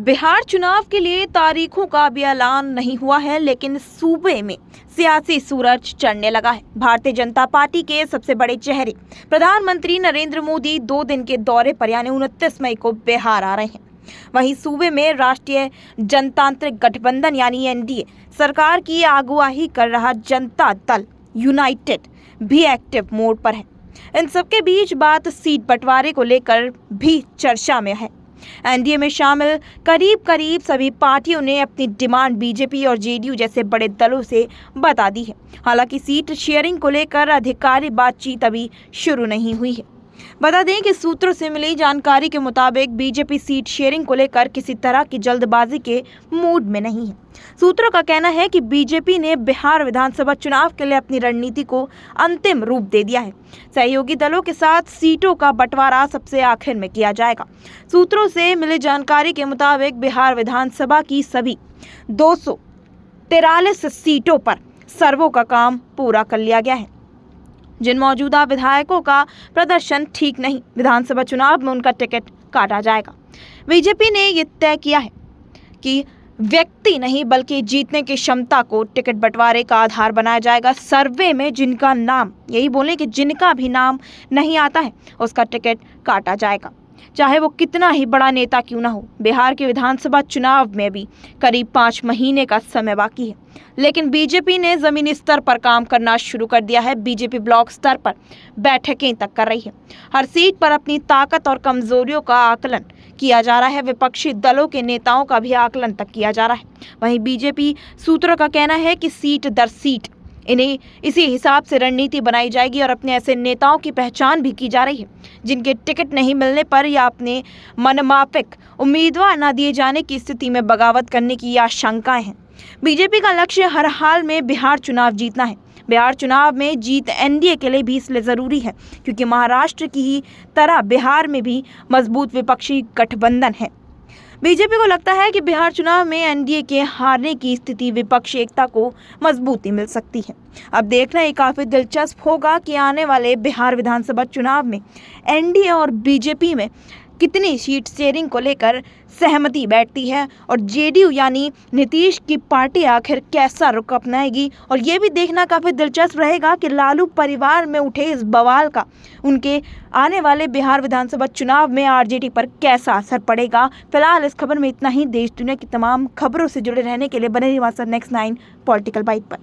बिहार चुनाव के लिए तारीखों का अभी ऐलान नहीं हुआ है, लेकिन सूबे में सियासी सूरज चढ़ने लगा है। भारतीय जनता पार्टी के सबसे बड़े चेहरे प्रधानमंत्री नरेंद्र मोदी 2 दिन के दौरे पर यानी 29 मई को बिहार आ रहे हैं। वहीं सूबे में राष्ट्रीय जनतांत्रिक गठबंधन यानी एनडीए सरकार की अगुवाई कर रहा जनता दल यूनाइटेड भी एक्टिव मोड पर है। इन सबके बीच बात सीट बंटवारे को लेकर भी चर्चा में है। एनडीए में शामिल करीब सभी पार्टियों ने अपनी डिमांड बीजेपी और जेडीयू जैसे बड़े दलों से बता दी है। हालांकि सीट शेयरिंग को लेकर आधिकारिक बातचीत अभी शुरू नहीं हुई है। बता दें कि सूत्रों से मिली जानकारी के मुताबिक बीजेपी सीट शेयरिंग को लेकर किसी तरह की जल्दबाजी के मूड में नहीं है। सूत्रों का कहना है कि बीजेपी ने बिहार विधानसभा चुनाव के लिए अपनी रणनीति को अंतिम रूप दे दिया है। सहयोगी दलों के साथ सीटों का बंटवारा सबसे आखिर में किया जाएगा। सूत्रों से मिली जानकारी के मुताबिक बिहार विधानसभा की सभी 243 सीटों पर सर्वों का काम पूरा कर लिया गया है। जिन मौजूदा विधायकों का प्रदर्शन ठीक नहीं, विधानसभा चुनाव में उनका टिकट काटा जाएगा। बीजेपी ने यह तय किया है कि व्यक्ति नहीं बल्कि जीतने की क्षमता को टिकट बंटवारे का आधार बनाया जाएगा। सर्वे में जिनका नाम, यही बोले कि जिनका भी नाम नहीं आता है उसका टिकट काटा जाएगा, चाहे वो कितना ही बड़ा नेता क्यों ना हो। बिहार के विधानसभा चुनाव में भी करीब 5 महीने का समय बाकी है, लेकिन बीजेपी ने जमीनी स्तर पर काम करना शुरू कर दिया है। बीजेपी ब्लॉक स्तर पर बैठकें तक कर रही है। हर सीट पर अपनी ताकत और कमजोरियों का आकलन किया जा रहा है। विपक्षी दलों के नेताओं का भी आकलन तक किया जा रहा है। वहीं बीजेपी सूत्रों का कहना है कि सीट दर सीट इन्हें इसी हिसाब से रणनीति बनाई जाएगी और अपने ऐसे नेताओं की पहचान भी की जा रही है जिनके टिकट नहीं मिलने पर या अपने मनमाफिक उम्मीदवार न दिए जाने की स्थिति में बगावत करने की आशंकाएं हैं। बीजेपी का लक्ष्य हर हाल में बिहार चुनाव जीतना है। बिहार चुनाव में जीत एनडीए के लिए भी इसलिए जरूरी है क्योंकि महाराष्ट्र की ही तरह बिहार में भी मजबूत विपक्षी गठबंधन है। बीजेपी को लगता है कि बिहार चुनाव में एनडीए के हारने की स्थिति विपक्षी एकता को मजबूती मिल सकती है। अब देखना ये काफी दिलचस्प होगा कि आने वाले बिहार विधानसभा चुनाव में एनडीए और बीजेपी में कितनी सीट शेयरिंग को लेकर सहमति बैठती है और जेडीयू यानी नीतीश की पार्टी आखिर कैसा रुख अपनाएगी। और ये भी देखना काफ़ी दिलचस्प रहेगा कि लालू परिवार में उठे इस बवाल का उनके आने वाले बिहार विधानसभा चुनाव में आरजेडी पर कैसा असर पड़ेगा। फिलहाल इस खबर में इतना ही। देश दुनिया की तमाम खबरों से जुड़े रहने के लिए बने रहिए नेक्स्ट 9 पॉलिटिकल बाइट पर।